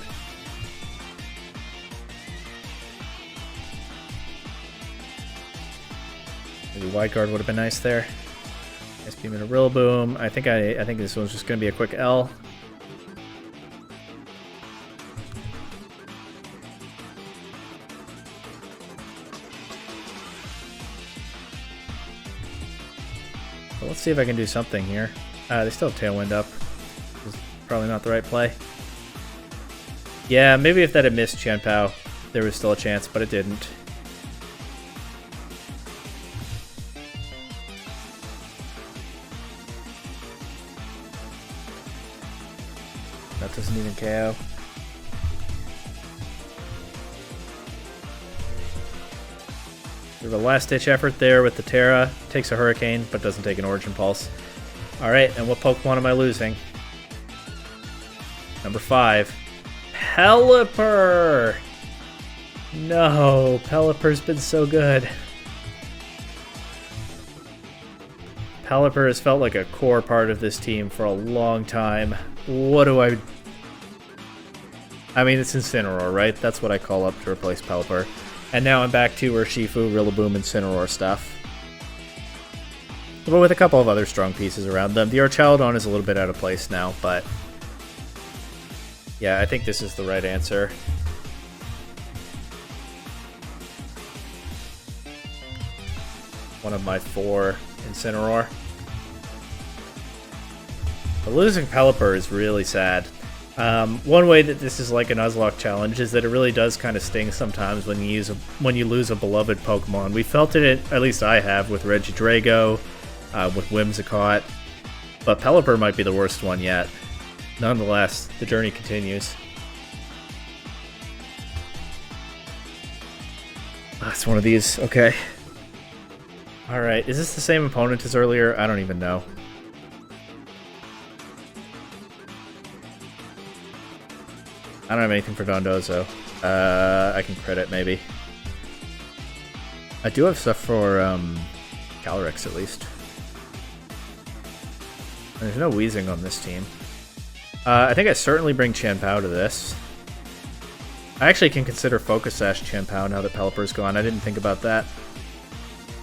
Maybe Wide Guard would have been nice there. Nice beam into Rillaboom. I think this one's just going to be a quick L. But let's see if I can do something here. They still have Tailwind up. This is probably not the right play. Yeah, maybe if that had missed Qianpao, there was still a chance, but it didn't. That doesn't even KO. We have a last-ditch effort there with the Terra. Takes a Hurricane, but doesn't take an Origin Pulse. Alright, and what Pokemon am I losing? Number 5. Pelipper! No, Pelipper's been so good. Pelipper has felt like a core part of this team for a long time. What do I mean, it's Incineroar, right? That's what I call up to replace Pelipper. And now I'm back to Urshifu, Rillaboom, Incineroar stuff. But with a couple of other strong pieces around them. The Archaludon is a little bit out of place now, but... yeah, I think this is the right answer. One of my 4 Incineroar. But losing Pelipper is really sad. One way that this is like a Nuzlocke challenge is that it really does kind of sting sometimes when you lose a beloved Pokemon. We felt it, at least I have, with Regidrago, with Whimsicott, but Pelipper might be the worst one yet. Nonetheless, the journey continues. It's one of these, okay. Alright, is this the same opponent as earlier? I don't even know. I don't have anything for Dondozo. I can crit maybe. I do have stuff for Calyrex at least. There's no Weezing on this team. I think I certainly bring Qianpao to this. I actually can consider Focus Sash Qianpao now that Pelipper's gone. I didn't think about that.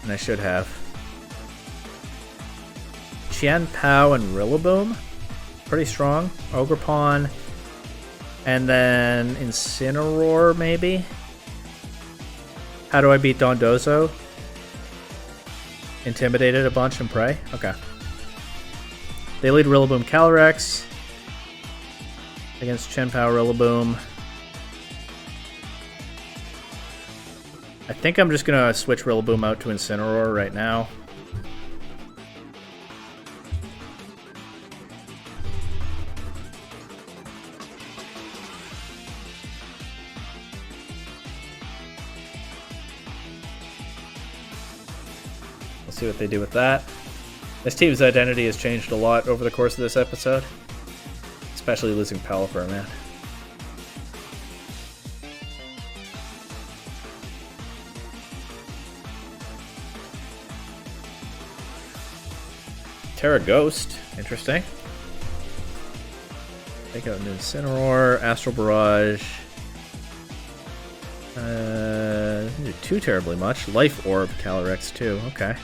And I should have. Qianpao and Rillaboom. Pretty strong. Ogerpon. And then Incineroar, maybe? How do I beat Dondozo? Intimidated a bunch and pray? Okay. They lead Rillaboom Calyrex against Qianpao Rillaboom. I think I'm just gonna switch Rillaboom out to Incineroar right now. We'll see what they do with that. This team's identity has changed a lot over the course of this episode. Especially losing Pelipper, man. Terra Ghost, interesting. Take out new Incineroar, Astral Barrage. Didn't do too terribly much. Life Orb, Calyrex too. Okay.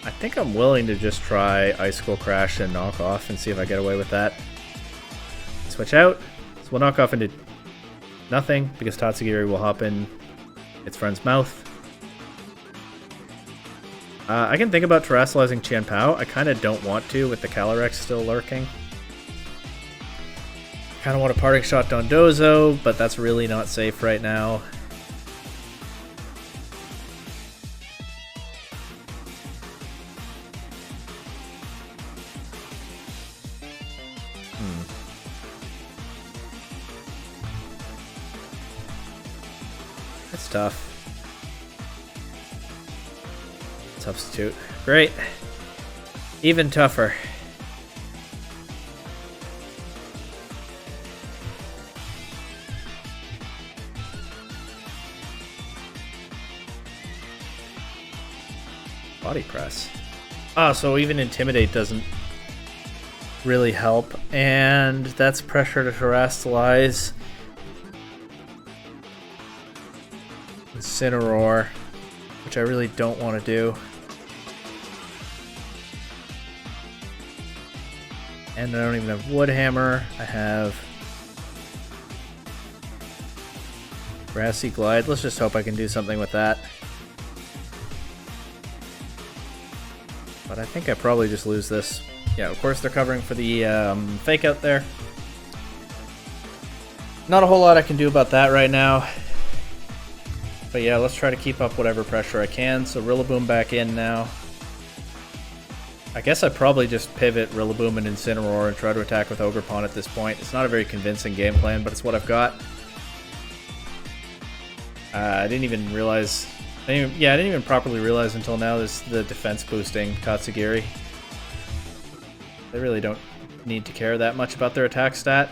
I think I'm willing to just try Icicle Crash and knock off and see if I get away with that. Switch out. So we'll knock off into nothing because Tatsugiri will hop in its friend's mouth. I can think about terrestrializing Qianpao. I kind of don't want to with the Calyrex still lurking. Kind of want a parting shot Dondozo, but that's really not safe right now. That's tough. Substitute. Great. Even tougher. Body press. Ah, so even Intimidate doesn't really help. And that's pressure to terrestrialize. Incineroar, which I really don't want to do. And I don't even have Wood Hammer. I have Grassy Glide. Let's just hope I can do something with that. But I think I probably just lose this. Yeah, of course they're covering for the fake out there. Not a whole lot I can do about that right now. But yeah, let's try to keep up whatever pressure I can. So Rillaboom back in now. I guess I probably just pivot Rillaboom and Incineroar and try to attack with Ogerpon at this point. It's not a very convincing game plan, but it's what I've got. I didn't even realize... I didn't even properly realize until now this the defense boosting Tatsugiri. They really don't need to care that much about their attack stat.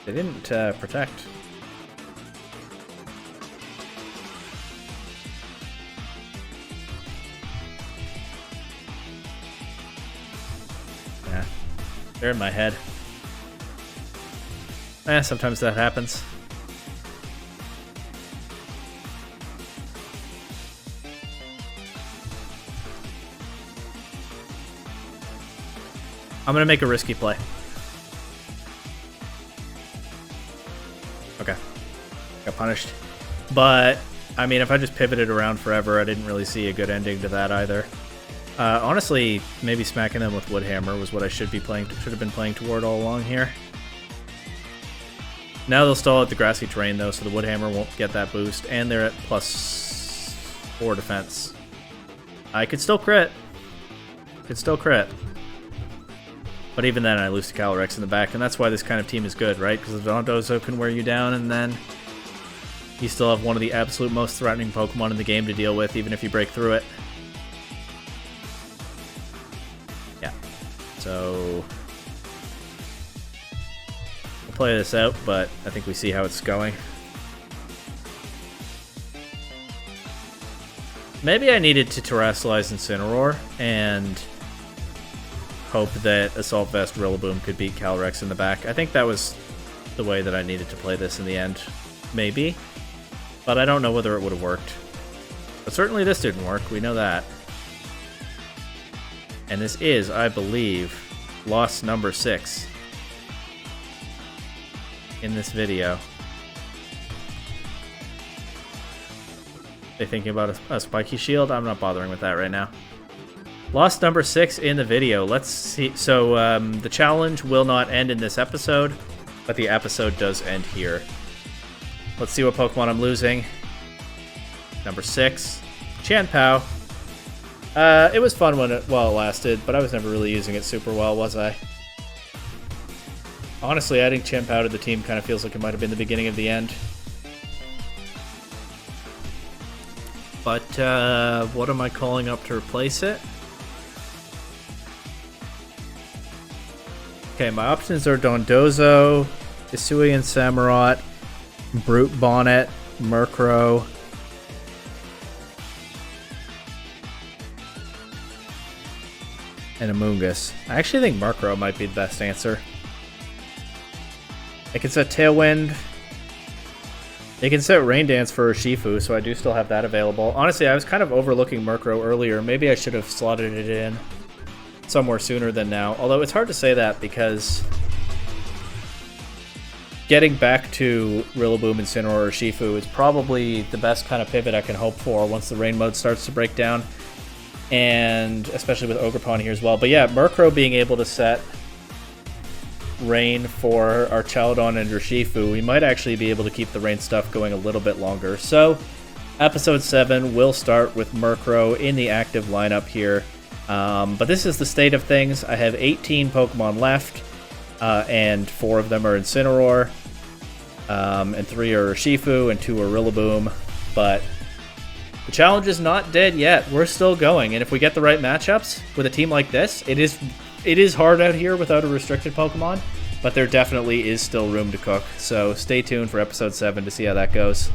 They didn't protect. Yeah, they're in my head. Sometimes that happens. I'm gonna make a risky play. Okay. Got punished. But, I mean, if I just pivoted around forever, I didn't really see a good ending to that either. Honestly, maybe smacking them with Wood Hammer was what I should have been playing toward all along here. Now they'll stall at the grassy terrain though, so the Wood Hammer won't get that boost, and they're at +4 defense. I could still crit. But even then, I lose to Calyrex in the back, and that's why this kind of team is good, right? Because the Dondozo can wear you down, and then you still have one of the absolute most threatening Pokemon in the game to deal with, even if you break through it. Yeah. So we'll play this out, but I think we see how it's going. Maybe I needed to terrestrialize Incineroar and hope that Assault Vest Rillaboom could beat Calyrex in the back. I think that was the way that I needed to play this in the end. Maybe. But I don't know whether it would have worked. But certainly this didn't work, we know that. And this is, I believe, loss number 6 in this video. They thinking about a spiky shield? I'm not bothering with that right now. Loss number 6 in the video. Let's see. So the challenge will not end in this episode. but the episode does end here. Let's see what Pokemon I'm losing. Number 6, Chanpao. It was fun while it lasted, but I was never really using it super well, was I? Honestly, adding Chanpao to the team kind of feels like it might have been the beginning of the end. But, what am I calling up to replace it? Okay, my options are Dondozo, Hisuian Samurott, Brute Bonnet, Murkrow, and Amoonguss. I actually think Murkrow might be the best answer. I can set Tailwind. They can set Rain Dance for Urshifu, so I do still have that available. Honestly, I was kind of overlooking Murkrow earlier. Maybe I should have slotted it in somewhere sooner than now. Although it's hard to say that because getting back to Rillaboom, Incineroar, or Urshifu is probably the best kind of pivot I can hope for once the rain mode starts to break down. And especially with Ogerpon here as well. But yeah, Murkrow being able to set Rain for our Chaladon and Urshifu, we might actually be able to keep the Rain stuff going a little bit longer. So, Episode 7 will start with Murkrow in the active lineup here. But this is the state of things. I have 18 Pokemon left, and 4 of them are Incineroar, and 3 are Urshifu, and 2 are Rillaboom. But the challenge is not dead yet. We're still going, and if we get the right matchups with a team like this, it is hard out here without a restricted Pokemon, but there definitely is still room to cook. So stay tuned for Episode 7 to see how that goes.